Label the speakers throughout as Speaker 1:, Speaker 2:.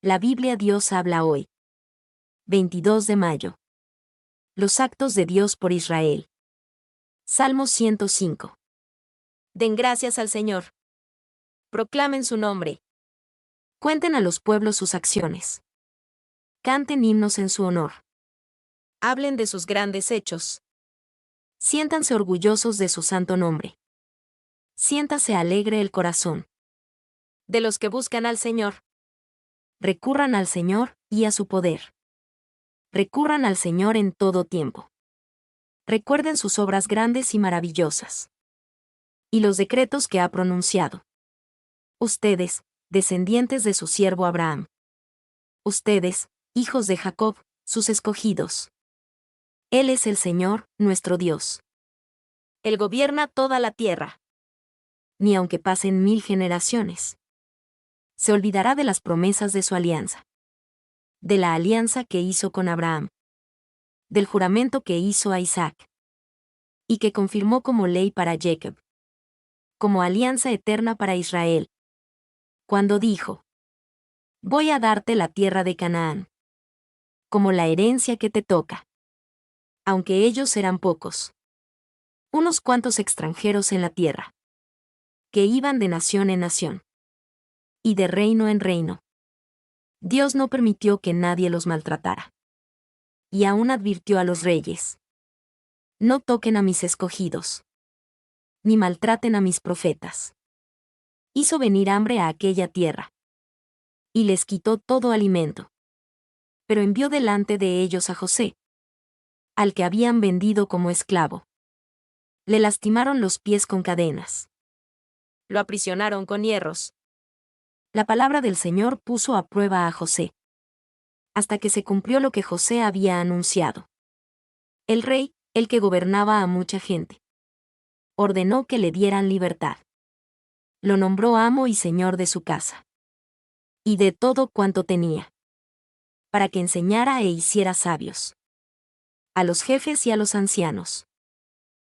Speaker 1: La Biblia Dios habla hoy. 22 de mayo. Los actos de Dios por Israel. Salmo 105. Den gracias al Señor. Proclamen su nombre. Cuenten a los pueblos sus acciones. Canten himnos en su honor. Hablen de sus grandes hechos. Siéntanse orgullosos de su santo nombre. Siéntase alegre el corazón de los que buscan al Señor. Recurran al Señor y a su poder. Recurran al Señor en todo tiempo. Recuerden sus obras grandes y maravillosas. Y los decretos que ha pronunciado. Ustedes, descendientes de su siervo Abraham. Ustedes, hijos de Jacob, sus escogidos. Él es el Señor, nuestro Dios. Él gobierna toda la tierra. Ni aunque pasen 1000 generaciones. Se olvidará de las promesas de su alianza. De la alianza que hizo con Abraham. Del juramento que hizo a Isaac. Y que confirmó como ley para Jacob. Como alianza eterna para Israel. Cuando dijo: voy a darte la tierra de Canaán. Como la herencia que te toca. Aunque ellos eran pocos. Unos cuantos extranjeros en la tierra. Que iban de nación en nación. Y de reino en reino. Dios no permitió que nadie los maltratara. Y aún advirtió a los reyes: no toquen a mis escogidos. Ni maltraten a mis profetas. Hizo venir hambre a aquella tierra. Y les quitó todo alimento. Pero envió delante de ellos a José, al que habían vendido como esclavo. Le lastimaron los pies con cadenas. Lo aprisionaron con hierros. La palabra del Señor puso a prueba a José. Hasta que se cumplió lo que José había anunciado. El rey, el que gobernaba a mucha gente, ordenó que le dieran libertad. Lo nombró amo y señor de su casa. Y de todo cuanto tenía. Para que enseñara e hiciera sabios. A los jefes y a los ancianos.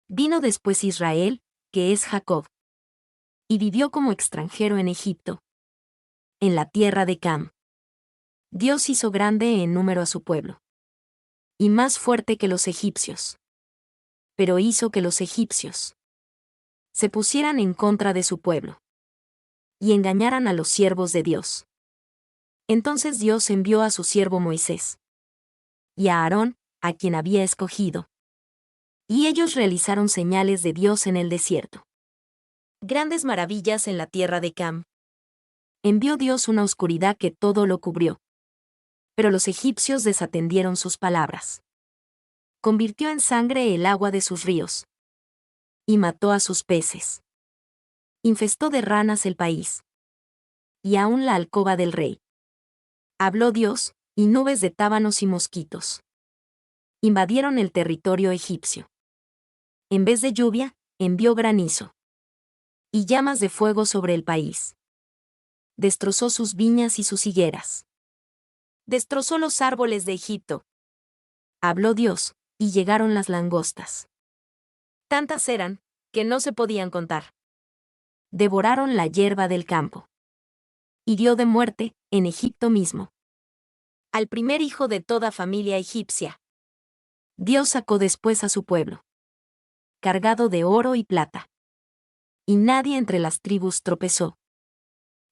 Speaker 1: Vino después Israel, que es Jacob. Y vivió como extranjero en Egipto. En la tierra de Cam. Dios hizo grande en número a su pueblo. Y más fuerte que los egipcios. Pero hizo que los egipcios se pusieran en contra de su pueblo. Y engañaran a los siervos de Dios. Entonces Dios envió a su siervo Moisés. Y a Aarón, a quien había escogido. Y ellos realizaron señales de Dios en el desierto. Grandes maravillas en la tierra de Cam. Envió Dios una oscuridad que todo lo cubrió. Pero los egipcios desatendieron sus palabras. Convirtió en sangre el agua de sus ríos. Y mató a sus peces. Infestó de ranas el país. Y aún la alcoba del rey. Habló Dios, y nubes de tábanos y mosquitos invadieron el territorio egipcio. En vez de lluvia, envió granizo. Y llamas de fuego sobre el país. Destrozó sus viñas y sus higueras. Destrozó los árboles de Egipto. Habló Dios, y llegaron las langostas. Tantas eran, que no se podían contar. Devoraron la hierba del campo. Hirió de muerte, en Egipto mismo, al primer hijo de toda familia egipcia. Dios sacó después a su pueblo, cargado de oro y plata. Y nadie entre las tribus tropezó.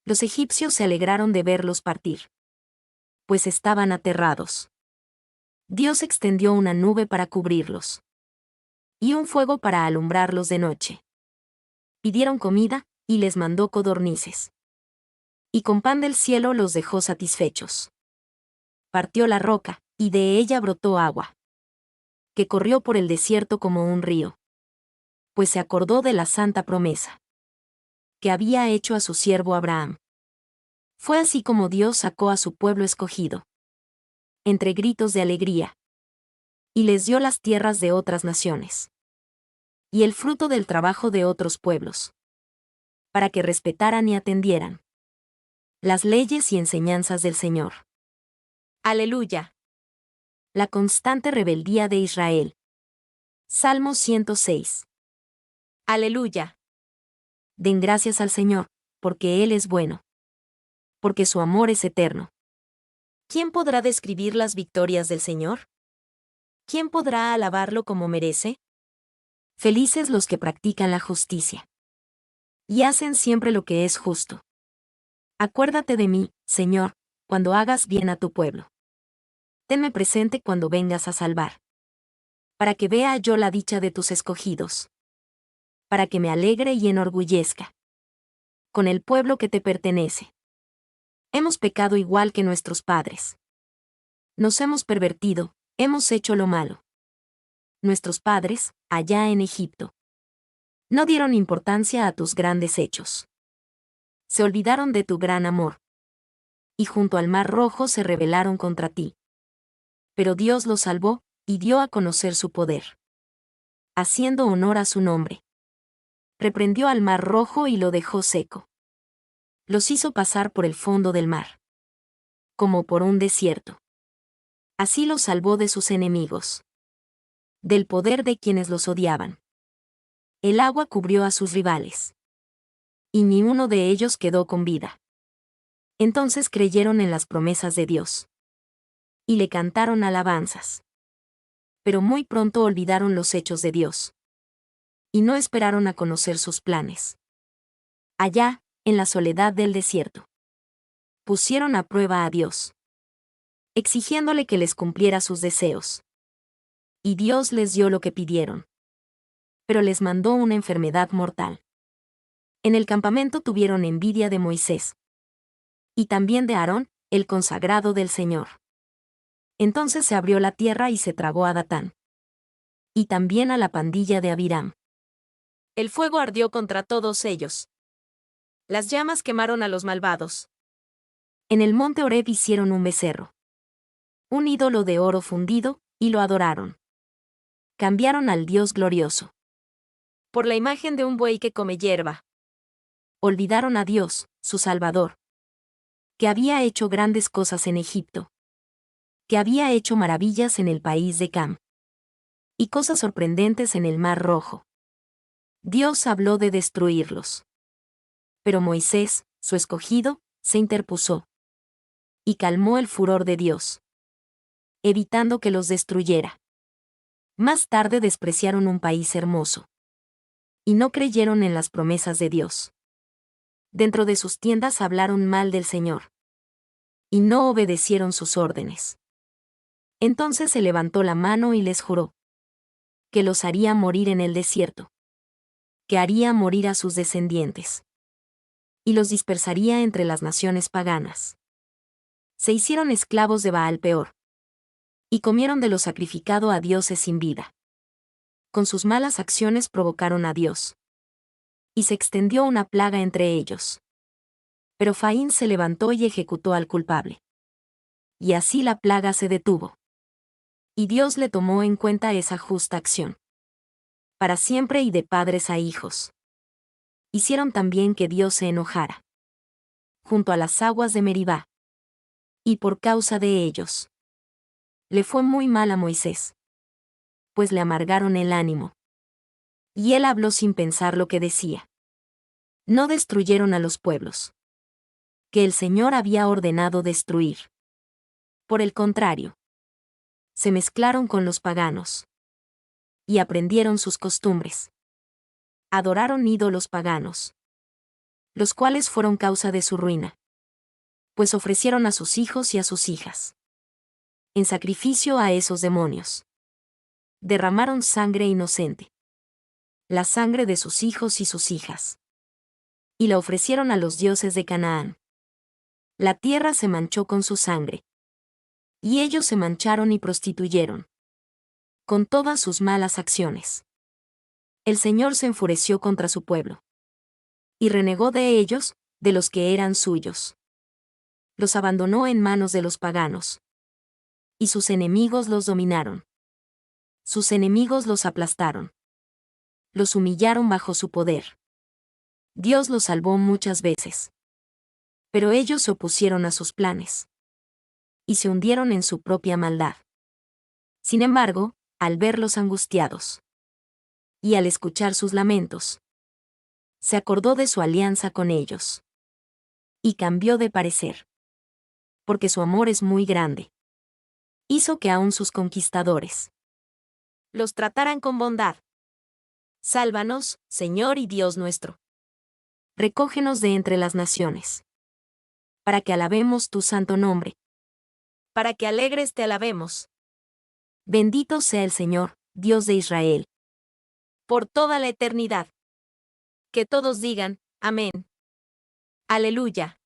Speaker 1: Los egipcios se alegraron de verlos partir, pues estaban aterrados. Dios extendió una nube para cubrirlos, y un fuego para alumbrarlos de noche. Pidieron comida, y les mandó codornices. Y con pan del cielo los dejó satisfechos. Partió la roca, y de ella brotó agua, que corrió por el desierto como un río. Pues se acordó de la santa promesa que había hecho a su siervo Abraham. Fue así como Dios sacó a su pueblo escogido, entre gritos de alegría, y les dio las tierras de otras naciones, y el fruto del trabajo de otros pueblos, para que respetaran y atendieran las leyes y enseñanzas del Señor. Aleluya. La constante rebeldía de Israel. Salmo 106. Aleluya. Den gracias al Señor, porque Él es bueno. Porque su amor es eterno. ¿Quién podrá describir las victorias del Señor? ¿Quién podrá alabarlo como merece? Felices los que practican la justicia y hacen siempre lo que es justo. Acuérdate de mí, Señor, cuando hagas bien a tu pueblo. Tenme presente cuando vengas a salvar. Para que vea yo la dicha de tus escogidos. Para que me alegre y enorgullezca con el pueblo que te pertenece. Hemos pecado igual que nuestros padres. Nos hemos pervertido, hemos hecho lo malo. Nuestros padres, allá en Egipto, no dieron importancia a tus grandes hechos. Se olvidaron de tu gran amor. Y junto al mar rojo se rebelaron contra ti. Pero Dios los salvó, y dio a conocer su poder, haciendo honor a su nombre. Reprendió al mar rojo y lo dejó seco. Los hizo pasar por el fondo del mar, como por un desierto. Así los salvó de sus enemigos, del poder de quienes los odiaban. El agua cubrió a sus rivales, y ni uno de ellos quedó con vida. Entonces creyeron en las promesas de Dios, y le cantaron alabanzas. Pero muy pronto olvidaron los hechos de Dios, y no esperaron a conocer sus planes. Allá, en la soledad del desierto, pusieron a prueba a Dios, exigiéndole que les cumpliera sus deseos. Y Dios les dio lo que pidieron. Pero les mandó una enfermedad mortal. En el campamento tuvieron envidia de Moisés, y también de Aarón, el consagrado del Señor. Entonces se abrió la tierra y se tragó a Datán, y también a la pandilla de Abiram. El fuego ardió contra todos ellos. Las llamas quemaron a los malvados. En el monte Horeb hicieron un becerro, un ídolo de oro fundido, y lo adoraron. Cambiaron al Dios glorioso por la imagen de un buey que come hierba. Olvidaron a Dios, su Salvador, que había hecho grandes cosas en Egipto, que había hecho maravillas en el país de Cam, y cosas sorprendentes en el Mar Rojo. Dios habló de destruirlos. Pero Moisés, su escogido, se interpuso, y calmó el furor de Dios, evitando que los destruyera. Más tarde despreciaron un país hermoso, y no creyeron en las promesas de Dios. Dentro de sus tiendas hablaron mal del Señor, y no obedecieron sus órdenes. Entonces se levantó la mano y les juró que los haría morir en el desierto, que haría morir a sus descendientes, y los dispersaría entre las naciones paganas. Se hicieron esclavos de Baal Peor, y comieron de lo sacrificado a dioses sin vida. Con sus malas acciones provocaron a Dios, y se extendió una plaga entre ellos. Pero Faín se levantó y ejecutó al culpable. Y así la plaga se detuvo. Y Dios le tomó en cuenta esa justa acción, para siempre y de padres a hijos. Hicieron también que Dios se enojara, junto a las aguas de Meribá. Y por causa de ellos, le fue muy mal a Moisés, pues le amargaron el ánimo. Y él habló sin pensar lo que decía. No destruyeron a los pueblos que el Señor había ordenado destruir. Por el contrario, se mezclaron con los paganos y aprendieron sus costumbres. Adoraron ídolos paganos, los cuales fueron causa de su ruina, pues ofrecieron a sus hijos y a sus hijas en sacrificio a esos demonios. Derramaron sangre inocente, la sangre de sus hijos y sus hijas, y la ofrecieron a los dioses de Canaán. La tierra se manchó con su sangre, y ellos se mancharon y prostituyeron con todas sus malas acciones. El Señor se enfureció contra su pueblo, y renegó de ellos, de los que eran suyos. Los abandonó en manos de los paganos, y sus enemigos los dominaron. Sus enemigos los aplastaron. Los humillaron bajo su poder. Dios los salvó muchas veces, pero ellos se opusieron a sus planes, y se hundieron en su propia maldad. Sin embargo, al verlos angustiados, y al escuchar sus lamentos, se acordó de su alianza con ellos, y cambió de parecer. porque su amor es muy grande. Hizo que aún sus conquistadores los trataran con bondad. Sálvanos, Señor y Dios nuestro. Recógenos de entre las naciones, para que alabemos tu santo nombre. Para que alegres te alabemos. Bendito sea el Señor, Dios de Israel, por toda la eternidad. Que todos digan, amén. Aleluya.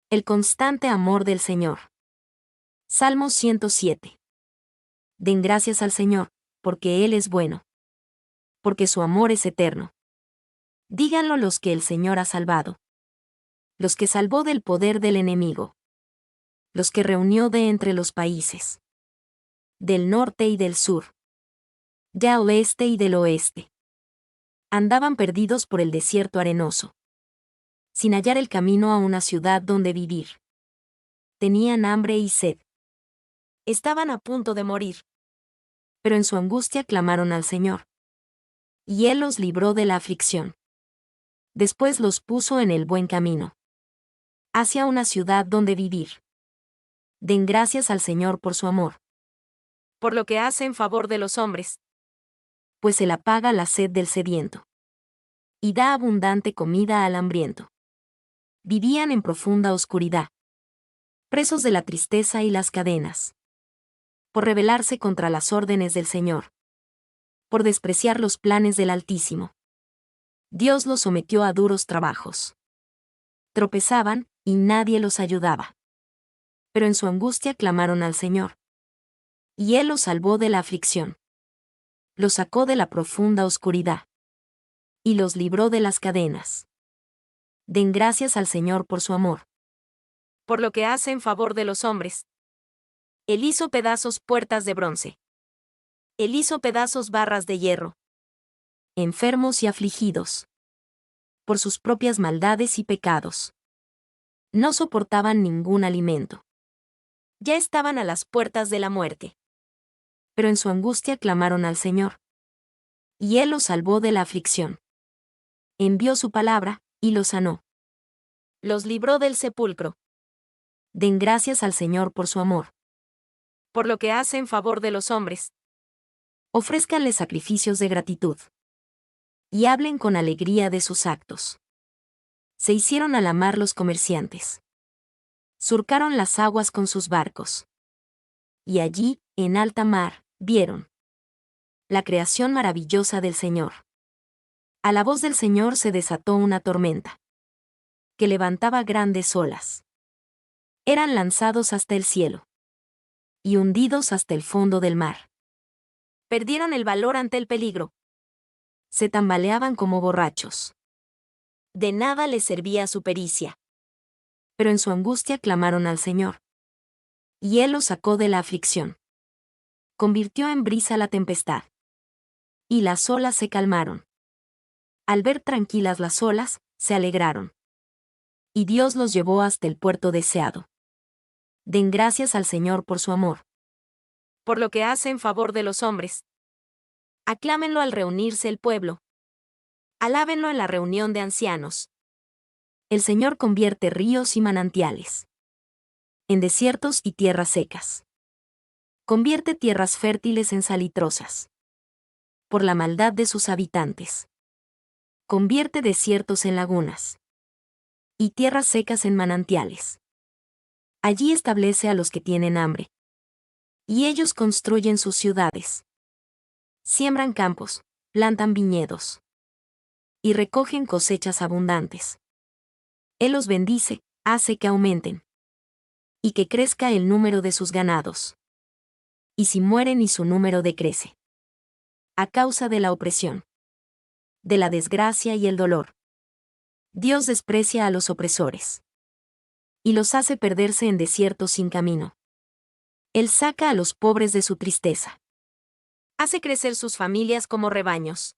Speaker 1: El constante amor del Señor. Salmo 107. Den gracias al Señor, porque Él es bueno. Porque su amor es eterno. Díganlo los que el Señor ha salvado. Los que salvó del poder del enemigo. Los que reunió de entre los países. Del norte y del sur. De al este y del oeste. Andaban perdidos por el desierto arenoso, sin hallar el camino a una ciudad donde vivir. Tenían hambre y sed. Estaban a punto de morir. Pero en su angustia clamaron al Señor. Y Él los libró de la aflicción. Después los puso en el buen camino, hacia una ciudad donde vivir. Den gracias al Señor por su amor, por lo que hace en favor de los hombres, pues Él apaga la sed del sediento y da abundante comida al hambriento. Vivían en profunda oscuridad, presos de la tristeza y las cadenas, por rebelarse contra las órdenes del Señor, por despreciar los planes del Altísimo. Dios los sometió a duros trabajos. Tropezaban, y nadie los ayudaba. Pero en su angustia clamaron al Señor. Y Él los salvó de la aflicción. Los sacó de la profunda oscuridad. Y los libró de las cadenas. Den gracias al Señor por su amor, por lo que hace en favor de los hombres. Él hizo pedazos puertas de bronce. Él hizo pedazos barras de hierro. Enfermos y afligidos, por sus propias maldades y pecados, no soportaban ningún alimento. Ya estaban a las puertas de la muerte. Pero en su angustia clamaron al Señor. Y Él los salvó de la aflicción. Envió su palabra, y los sanó. Los libró del sepulcro. Den gracias al Señor por su amor, por lo que hace en favor de los hombres. Ofrézcanle sacrificios de gratitud. Y hablen con alegría de sus actos. Se hicieron a la mar los comerciantes. Surcaron las aguas con sus barcos. Y allí, en alta mar, vieron la creación maravillosa del Señor. A la voz del Señor se desató una tormenta, que levantaba grandes olas. Eran lanzados hasta el cielo, y hundidos hasta el fondo del mar. Perdieron el valor ante el peligro. Se tambaleaban como borrachos. De nada les servía su pericia. Pero en su angustia clamaron al Señor. Y Él los sacó de la aflicción. Convirtió en brisa la tempestad. Y las olas se calmaron. Al ver tranquilas las olas, se alegraron. Y Dios los llevó hasta el puerto deseado. Den gracias al Señor por su amor, por lo que hace en favor de los hombres. Aclámenlo al reunirse el pueblo. Alábenlo en la reunión de ancianos. El Señor convierte ríos y manantiales en desiertos y tierras secas. Convierte tierras fértiles en salitrosas por la maldad de sus habitantes. Convierte desiertos en lagunas y tierras secas en manantiales. Allí establece a los que tienen hambre. Y ellos construyen sus ciudades. Siembran campos, plantan viñedos. Y recogen cosechas abundantes. Él los bendice, hace que aumenten. Y que crezca el número de sus ganados. Y si mueren y su número decrece. A causa de la opresión, de la desgracia y el dolor. Dios desprecia a los opresores. Y los hace perderse en desiertos sin camino. Él saca a los pobres de su tristeza. Hace crecer sus familias como rebaños.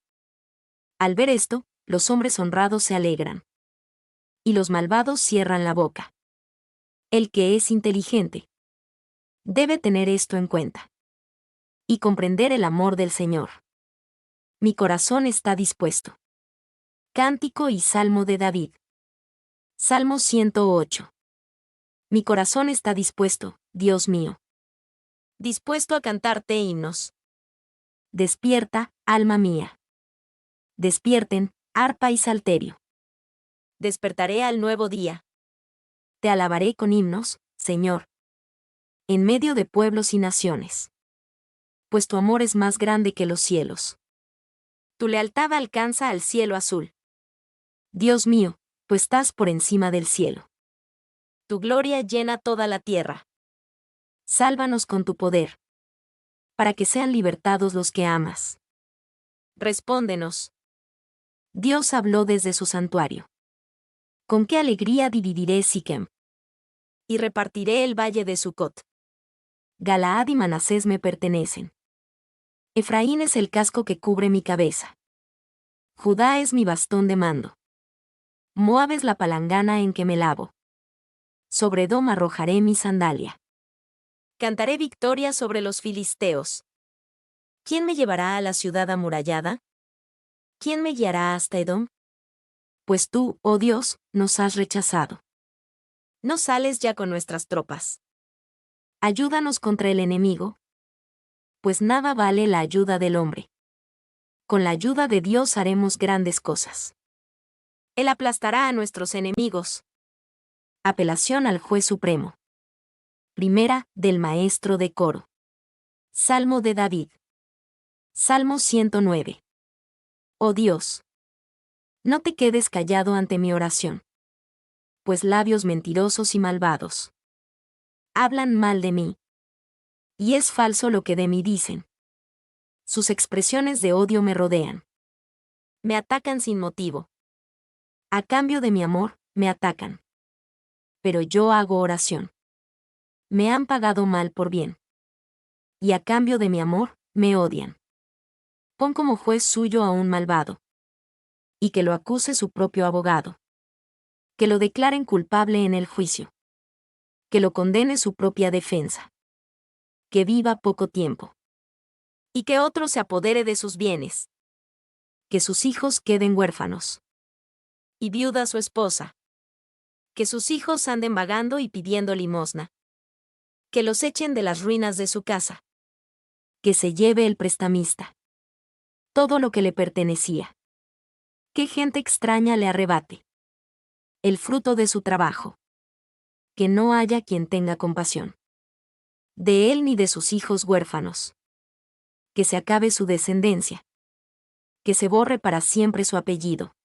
Speaker 1: Al ver esto, los hombres honrados se alegran. Y los malvados cierran la boca. El que es inteligente debe tener esto en cuenta. Y comprender el amor del Señor. Mi corazón está dispuesto. Cántico y Salmo de David. Salmo 108. Mi corazón está dispuesto, Dios mío. Dispuesto a cantarte himnos. Despierta, alma mía. Despierten, arpa y salterio. Despertaré al nuevo día. Te alabaré con himnos, Señor, en medio de pueblos y naciones. Pues tu amor es más grande que los cielos. Tu lealtad alcanza al cielo azul. Dios mío, tú estás por encima del cielo. Tu gloria llena toda la tierra. Sálvanos con tu poder, para que sean libertados los que amas. Respóndenos. Dios habló desde su santuario. Con qué alegría dividiré Siquem. Y repartiré el valle de Sucot. Galaad y Manasés me pertenecen. Efraín es el casco que cubre mi cabeza. Judá es mi bastón de mando. Moab es la palangana en que me lavo. Sobre Edom arrojaré mi sandalia. Cantaré victoria sobre los filisteos. ¿Quién me llevará a la ciudad amurallada? ¿Quién me guiará hasta Edom? Pues tú, oh Dios, nos has rechazado. No sales ya con nuestras tropas. Ayúdanos contra el enemigo, pues nada vale la ayuda del hombre. Con la ayuda de Dios haremos grandes cosas. Él aplastará a nuestros enemigos. Apelación al Juez Supremo. Primera, del Maestro de Coro. Salmo de David. Salmo 109. Oh Dios, no te quedes callado ante mi oración. Pues labios mentirosos y malvados hablan mal de mí. Y es falso lo que de mí dicen. Sus expresiones de odio me rodean. Me atacan sin motivo. A cambio de mi amor, me atacan. Pero yo hago oración. Me han pagado mal por bien. Y a cambio de mi amor, me odian. Pon como juez suyo a un malvado. Y que lo acuse su propio abogado. Que lo declaren culpable en el juicio. Que lo condene su propia defensa. Que viva poco tiempo. Y que otro se apodere de sus bienes. Que sus hijos queden huérfanos. Y viuda su esposa. Que sus hijos anden vagando y pidiendo limosna. Que los echen de las ruinas de su casa. Que se lleve el prestamista todo lo que le pertenecía. Que gente extraña le arrebate el fruto de su trabajo. Que no haya quien tenga compasión de él ni de sus hijos huérfanos. Que se acabe su descendencia. Que se borre para siempre su apellido.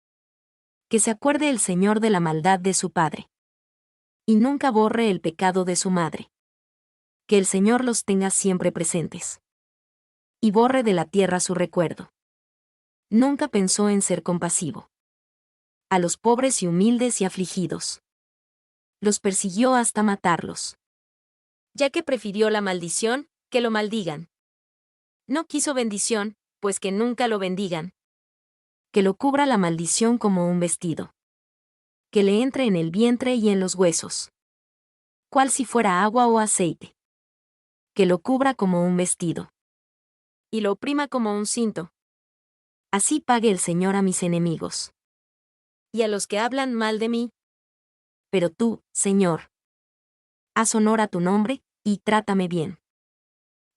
Speaker 1: Que se acuerde el Señor de la maldad de su padre. Y nunca borre el pecado de su madre. Que el Señor los tenga siempre presentes. Y borre de la tierra su recuerdo. Nunca pensó en ser compasivo. A los pobres y humildes y afligidos. Los persiguió hasta matarlos. Ya que prefirió la maldición, que lo maldigan. No quiso bendición, pues que nunca lo bendigan. Que lo cubra la maldición como un vestido. Que le entre en el vientre y en los huesos. Cual si fuera agua o aceite. Que lo cubra como un vestido. Y lo oprima como un cinto. Así pague el Señor a mis enemigos. Y a los que hablan mal de mí. Pero tú, Señor, haz honor a tu nombre, y trátame bien.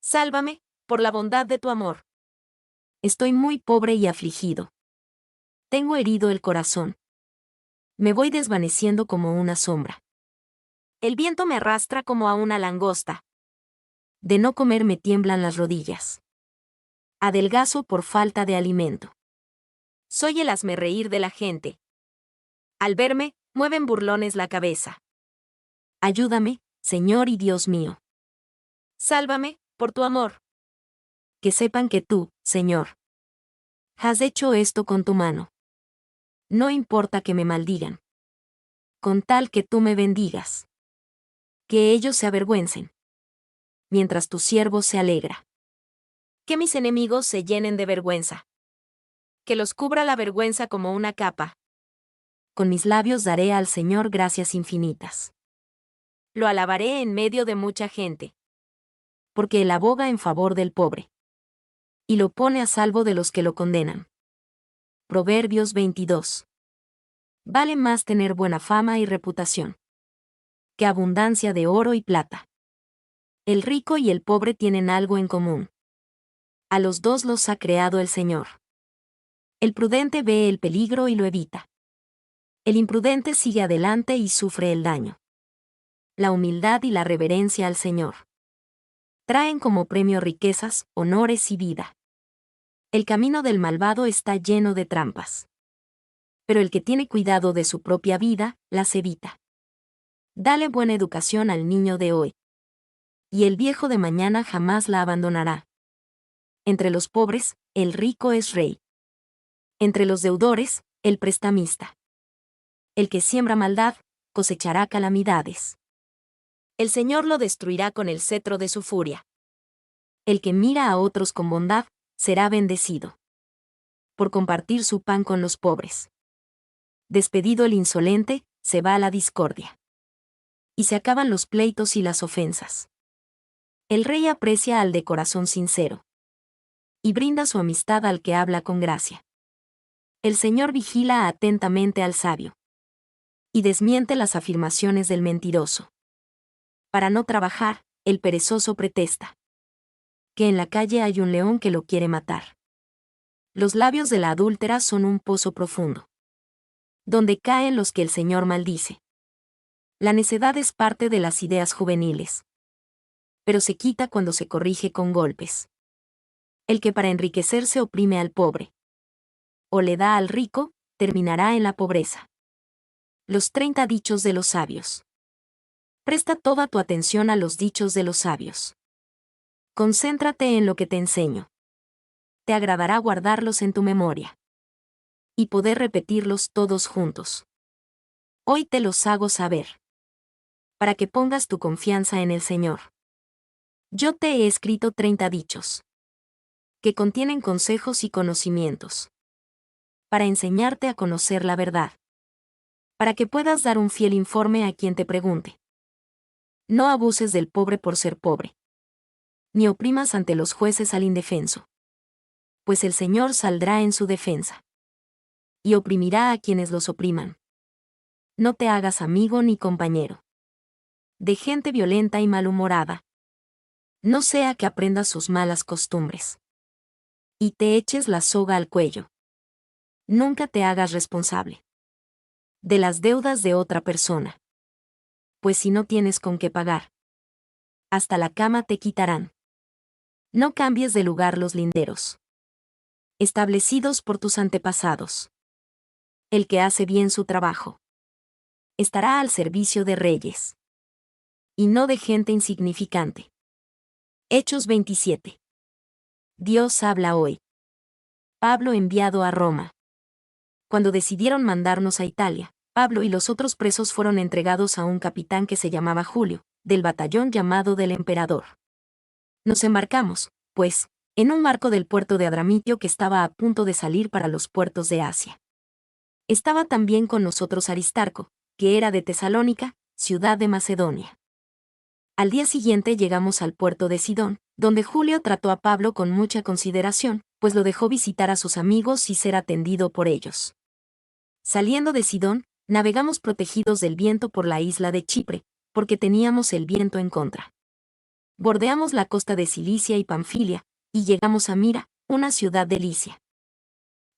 Speaker 1: Sálvame, por la bondad de tu amor. Estoy muy pobre y afligido. Tengo herido el corazón. Me voy desvaneciendo como una sombra. El viento me arrastra como a una langosta. De no comer me tiemblan las rodillas. Adelgazo por falta de alimento. Soy el hazmerreír de la gente. Al verme, mueven burlones la cabeza. Ayúdame, Señor y Dios mío. Sálvame, por tu amor. Que sepan que tú, Señor, has hecho esto con tu mano. No importa que me maldigan. Con tal que tú me bendigas. Que ellos se avergüencen. Mientras tu siervo se alegra. Que mis enemigos se llenen de vergüenza. Que los cubra la vergüenza como una capa. Con mis labios daré al Señor gracias infinitas. Lo alabaré en medio de mucha gente. Porque él aboga en favor del pobre. Y lo pone a salvo de los que lo condenan. Proverbios 22. Vale más tener buena fama y reputación ¡Qué abundancia de oro y plata! El rico y el pobre tienen algo en común. A los dos los ha creado el Señor. El prudente ve el peligro y lo evita. El imprudente sigue adelante y sufre el daño. La humildad y la reverencia al Señor traen como premio riquezas, honores y vida. El camino del malvado está lleno de trampas. Pero el que tiene cuidado de su propia vida, las evita. Dale buena educación al niño de hoy. Y el viejo de mañana jamás la abandonará. Entre los pobres, el rico es rey. Entre los deudores, el prestamista. El que siembra maldad, cosechará calamidades. El Señor lo destruirá con el cetro de su furia. El que mira a otros con bondad, será bendecido. Por compartir su pan con los pobres. Despedido el insolente, se va a la discordia. Y se acaban los pleitos y las ofensas. El rey aprecia al de corazón sincero. Y brinda su amistad al que habla con gracia. El Señor vigila atentamente al sabio. Y desmiente las afirmaciones del mentiroso. Para no trabajar, el perezoso pretexta. Que en la calle hay un león que lo quiere matar. Los labios de la adúltera son un pozo profundo. Donde caen los que el Señor maldice. La necedad es parte de las ideas juveniles. Pero se quita cuando se corrige con golpes. El que para enriquecerse oprime al pobre. O le da al rico, terminará en la pobreza. Los 30 dichos de los sabios. Presta toda tu atención a los dichos de los sabios. Concéntrate en lo que te enseño. Te agradará guardarlos en tu memoria. Y poder repetirlos todos juntos. Hoy te los hago saber. Para que pongas tu confianza en el Señor. Yo te he escrito 30 dichos. Que contienen consejos y conocimientos. Para enseñarte a conocer la verdad. Para que puedas dar un fiel informe a quien te pregunte. No abuses del pobre por ser pobre. Ni oprimas ante los jueces al indefenso. Pues el Señor saldrá en su defensa. Y oprimirá a quienes los opriman. No te hagas amigo ni compañero. De gente violenta y malhumorada. No sea que aprendas sus malas costumbres. Y te eches la soga al cuello. Nunca te hagas responsable de las deudas de otra persona. Pues si no tienes con qué pagar, hasta la cama te quitarán. No cambies de lugar los linderos establecidos por tus antepasados. El que hace bien su trabajo estará al servicio de reyes y no de gente insignificante. Hechos 27. Dios habla hoy. Pablo enviado a Roma. Cuando decidieron mandarnos a Italia, Pablo y los otros presos fueron entregados a un capitán que se llamaba Julio, del batallón llamado del emperador. Nos embarcamos, pues, en un barco del puerto de Adramitio que estaba a punto de salir para los puertos de Asia. Estaba también con nosotros Aristarco, que era de Tesalónica, ciudad de Macedonia. Al día siguiente llegamos al puerto de Sidón, donde Julio trató a Pablo con mucha consideración, pues lo dejó visitar a sus amigos y ser atendido por ellos. Saliendo de Sidón, navegamos protegidos del viento por la isla de Chipre, porque teníamos el viento en contra. Bordeamos la costa de Cilicia y Panfilia, y llegamos a Mira, una ciudad de Licia.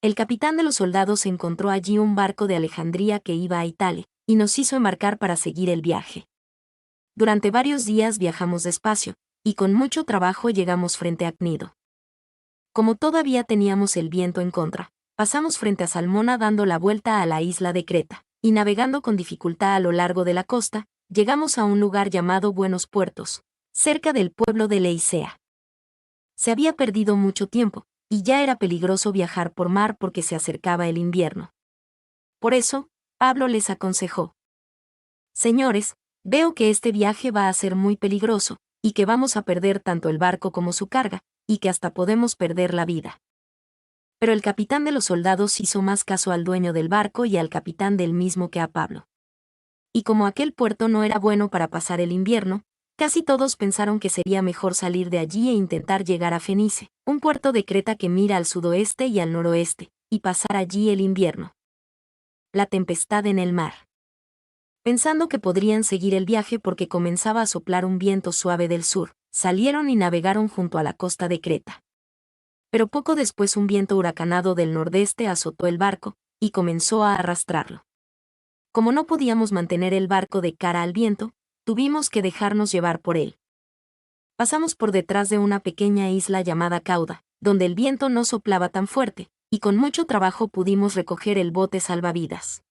Speaker 1: El capitán de los soldados encontró allí un barco de Alejandría que iba a Italia, y nos hizo embarcar para seguir el viaje. Durante varios días viajamos despacio, y con mucho trabajo llegamos frente a Cnido. Como todavía teníamos el viento en contra, pasamos frente a Salmona dando la vuelta a la isla de Creta, y navegando con dificultad a lo largo de la costa, llegamos a un lugar llamado Buenos Puertos, cerca del pueblo de Leicea. Se había perdido mucho tiempo, y ya era peligroso viajar por mar porque se acercaba el invierno. Por eso, Pablo les aconsejó: Señores, veo que este viaje va a ser muy peligroso, y que vamos a perder tanto el barco como su carga, y que hasta podemos perder la vida. Pero el capitán de los soldados hizo más caso al dueño del barco y al capitán del mismo que a Pablo. Y como aquel puerto no era bueno para pasar el invierno, casi todos pensaron que sería mejor salir de allí e intentar llegar a Fenice, un puerto de Creta que mira al sudoeste y al noroeste, y pasar allí el invierno. La tempestad en el mar. Pensando que podrían seguir el viaje porque comenzaba a soplar un viento suave del sur, salieron y navegaron junto a la costa de Creta. Pero poco después un viento huracanado del nordeste azotó el barco, y comenzó a arrastrarlo. Como no podíamos mantener el barco de cara al viento, tuvimos que dejarnos llevar por él. Pasamos por detrás de una pequeña isla llamada Cauda, donde el viento no soplaba tan fuerte, y con mucho trabajo pudimos recoger el bote salvavidas.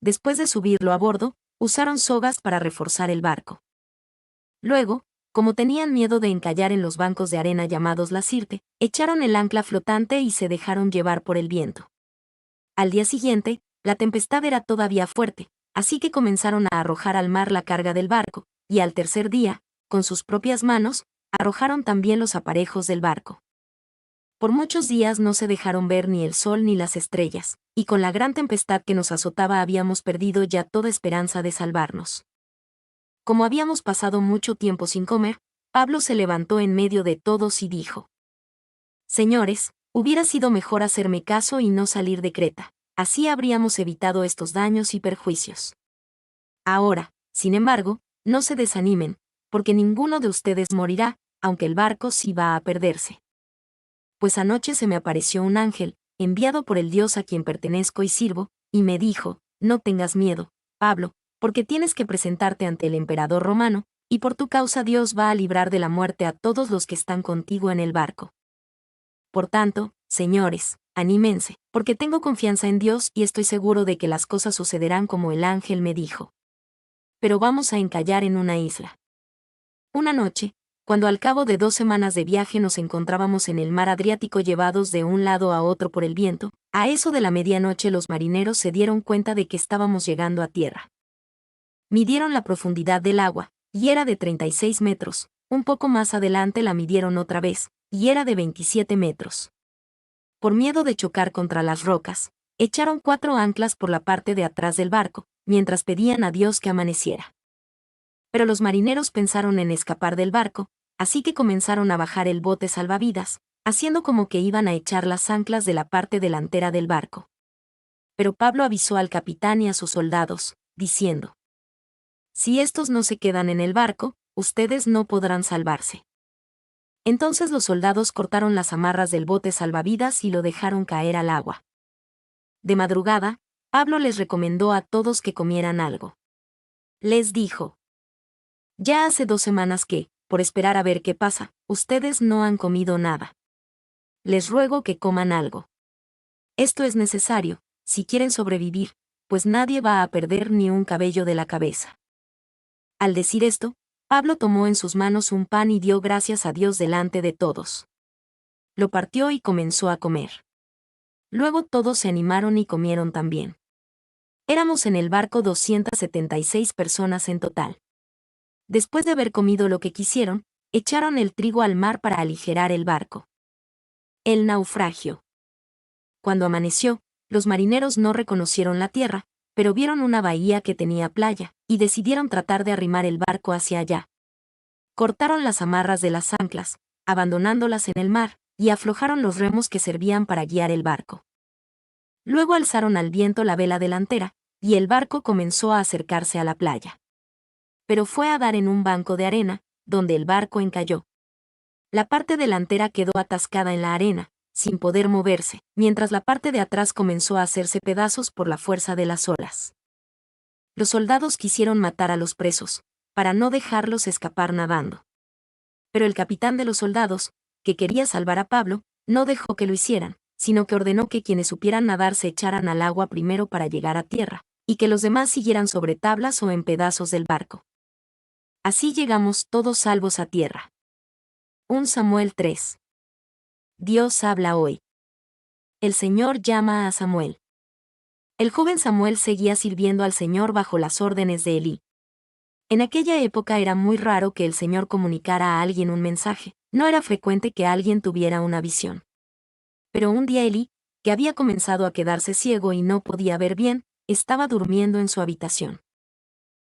Speaker 1: Después de subirlo a bordo, usaron sogas para reforzar el barco. Luego, como tenían miedo de encallar en los bancos de arena llamados la Sirte, echaron el ancla flotante y se dejaron llevar por el viento. Al día siguiente, la tempestad era todavía fuerte, así que comenzaron a arrojar al mar la carga del barco, y al tercer día, con sus propias manos, arrojaron también los aparejos del barco. Por muchos días no se dejaron ver ni el sol ni las estrellas, y con la gran tempestad que nos azotaba habíamos perdido ya toda esperanza de salvarnos. Como habíamos pasado mucho tiempo sin comer, Pablo se levantó en medio de todos y dijo: «Señores, hubiera sido mejor hacerme caso y no salir de Creta, así habríamos evitado estos daños y perjuicios. Ahora, sin embargo, no se desanimen, porque ninguno de ustedes morirá, aunque el barco sí va a perderse. Pues anoche se me apareció un ángel, enviado por el Dios a quien pertenezco y sirvo, y me dijo: no tengas miedo, Pablo, porque tienes que presentarte ante el emperador romano, y por tu causa Dios va a librar de la muerte a todos los que están contigo en el barco. Por tanto, señores, anímense, porque tengo confianza en Dios y estoy seguro de que las cosas sucederán como el ángel me dijo. Pero vamos a encallar en una isla». Una noche, cuando al cabo de 2 semanas de viaje nos encontrábamos en el mar Adriático llevados de un lado a otro por el viento, a eso de la medianoche los marineros se dieron cuenta de que estábamos llegando a tierra. Midieron la profundidad del agua, y era de 36 metros, un poco más adelante la midieron otra vez, y era de 27 metros. Por miedo de chocar contra las rocas, echaron 4 anclas por la parte de atrás del barco, mientras pedían a Dios que amaneciera. Pero los marineros pensaron en escapar del barco, así que comenzaron a bajar el bote salvavidas, haciendo como que iban a echar las anclas de la parte delantera del barco. Pero Pablo avisó al capitán y a sus soldados, diciendo: «Si estos no se quedan en el barco, ustedes no podrán salvarse». Entonces los soldados cortaron las amarras del bote salvavidas y lo dejaron caer al agua. De madrugada, Pablo les recomendó a todos que comieran algo. Les dijo: «Ya hace 2 semanas que, por esperar a ver qué pasa, ustedes no han comido nada. Les ruego que coman algo. Esto es necesario, si quieren sobrevivir, pues nadie va a perder ni un cabello de la cabeza». Al decir esto, Pablo tomó en sus manos un pan y dio gracias a Dios delante de todos. Lo partió y comenzó a comer. Luego todos se animaron y comieron también. Éramos en el barco 276 personas en total. Después de haber comido lo que quisieron, echaron el trigo al mar para aligerar el barco. El naufragio. Cuando amaneció, los marineros no reconocieron la tierra, pero vieron una bahía que tenía playa, y decidieron tratar de arrimar el barco hacia allá. Cortaron las amarras de las anclas, abandonándolas en el mar, y aflojaron los remos que servían para guiar el barco. Luego alzaron al viento la vela delantera, y el barco comenzó a acercarse a la playa. Pero fue a dar en un banco de arena, donde el barco encalló. La parte delantera quedó atascada en la arena, sin poder moverse, mientras la parte de atrás comenzó a hacerse pedazos por la fuerza de las olas. Los soldados quisieron matar a los presos, para no dejarlos escapar nadando. Pero el capitán de los soldados, que quería salvar a Pablo, no dejó que lo hicieran, sino que ordenó que quienes supieran nadar se echaran al agua primero para llegar a tierra, y que los demás siguieran sobre tablas o en pedazos del barco. Así llegamos todos salvos a tierra. 1 Samuel 3. Dios habla hoy. El Señor llama a Samuel. El joven Samuel seguía sirviendo al Señor bajo las órdenes de Elí. En aquella época era muy raro que el Señor comunicara a alguien un mensaje, no era frecuente que alguien tuviera una visión. Pero un día Elí, que había comenzado a quedarse ciego y no podía ver bien, estaba durmiendo en su habitación.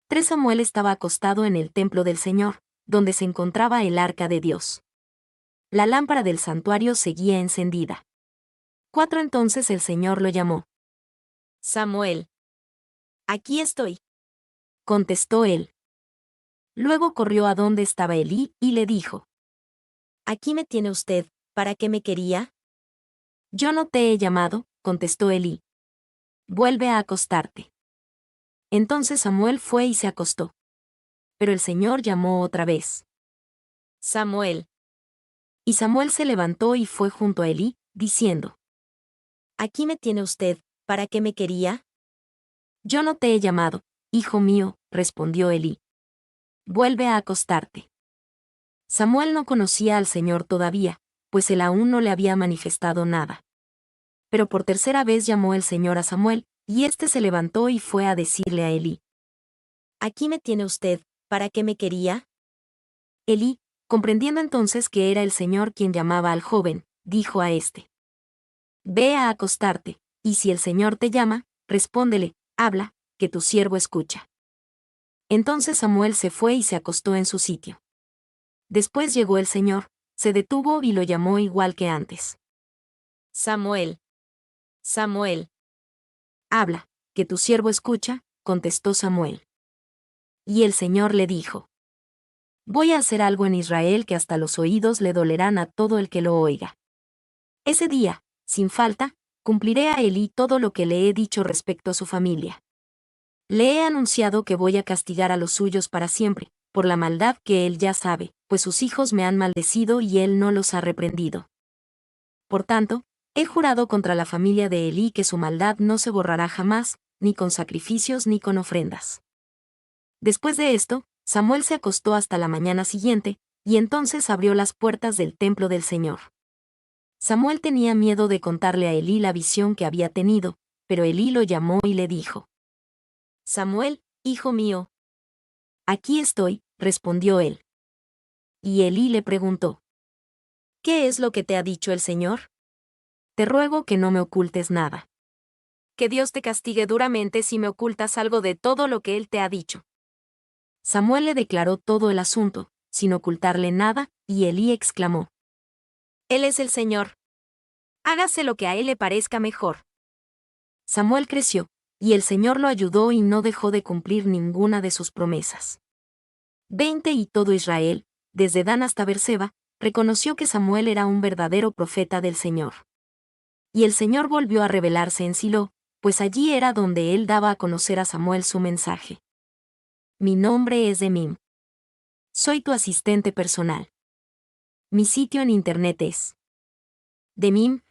Speaker 1: 3 Samuel estaba acostado en el templo del Señor, donde se encontraba el arca de Dios. La lámpara del santuario seguía encendida. 4 Entonces el Señor lo llamó. «Samuel». «Aquí estoy». contestó él. Luego corrió a donde estaba Elí y le dijo: Aquí me tiene usted, ¿para qué me quería? Yo no te he llamado, contestó Elí. Vuelve a acostarte. Entonces Samuel fue y se acostó. Pero el Señor llamó otra vez: Samuel. Y Samuel se levantó y fue junto a Elí, diciendo: Aquí me tiene usted, ¿para qué me quería? Yo no te he llamado, hijo mío, respondió Elí. Vuelve a acostarte. Samuel no conocía al Señor todavía, pues él aún no le había manifestado nada. Pero por tercera vez llamó el Señor a Samuel, y éste se levantó y fue a decirle a Elí: Aquí me tiene usted, ¿para qué me quería? Elí, comprendiendo entonces que era el Señor quien llamaba al joven, dijo a éste: Ve a acostarte, y si el Señor te llama, respóndele: Habla, que tu siervo escucha. Entonces Samuel se fue y se acostó en su sitio. Después llegó el Señor, se detuvo y lo llamó igual que antes: Samuel. Samuel. Habla, que tu siervo escucha, contestó Samuel. Y el Señor le dijo: Voy a hacer algo en Israel que hasta los oídos le dolerán a todo el que lo oiga. Ese día, sin falta, cumpliré a Elí todo lo que le he dicho respecto a su familia. Le he anunciado que voy a castigar a los suyos para siempre, por la maldad que él ya sabe, pues sus hijos me han maldecido y él no los ha reprendido. Por tanto, he jurado contra la familia de Elí que su maldad no se borrará jamás, ni con sacrificios ni con ofrendas. Después de esto, Samuel se acostó hasta la mañana siguiente, y entonces abrió las puertas del templo del Señor. Samuel tenía miedo de contarle a Elí la visión que había tenido, pero Elí lo llamó y le dijo: Samuel, hijo mío. Aquí estoy, respondió él. Y Elí le preguntó: ¿Qué es lo que te ha dicho el Señor? Te ruego que no me ocultes nada. Que Dios te castigue duramente si me ocultas algo de todo lo que él te ha dicho. Samuel le declaró todo el asunto, sin ocultarle nada, y Elí exclamó: Él es el Señor. Hágase lo que a él le parezca mejor. Samuel creció, y el Señor lo ayudó y no dejó de cumplir ninguna de sus promesas. 20 Y todo Israel, desde Dan hasta Berseba, reconoció que Samuel era un verdadero profeta del Señor. Y el Señor volvió a revelarse en Silo, pues allí era donde él daba a conocer a Samuel su mensaje. Mi nombre es Demim. Soy tu asistente personal. Mi sitio en internet es demim.es.tl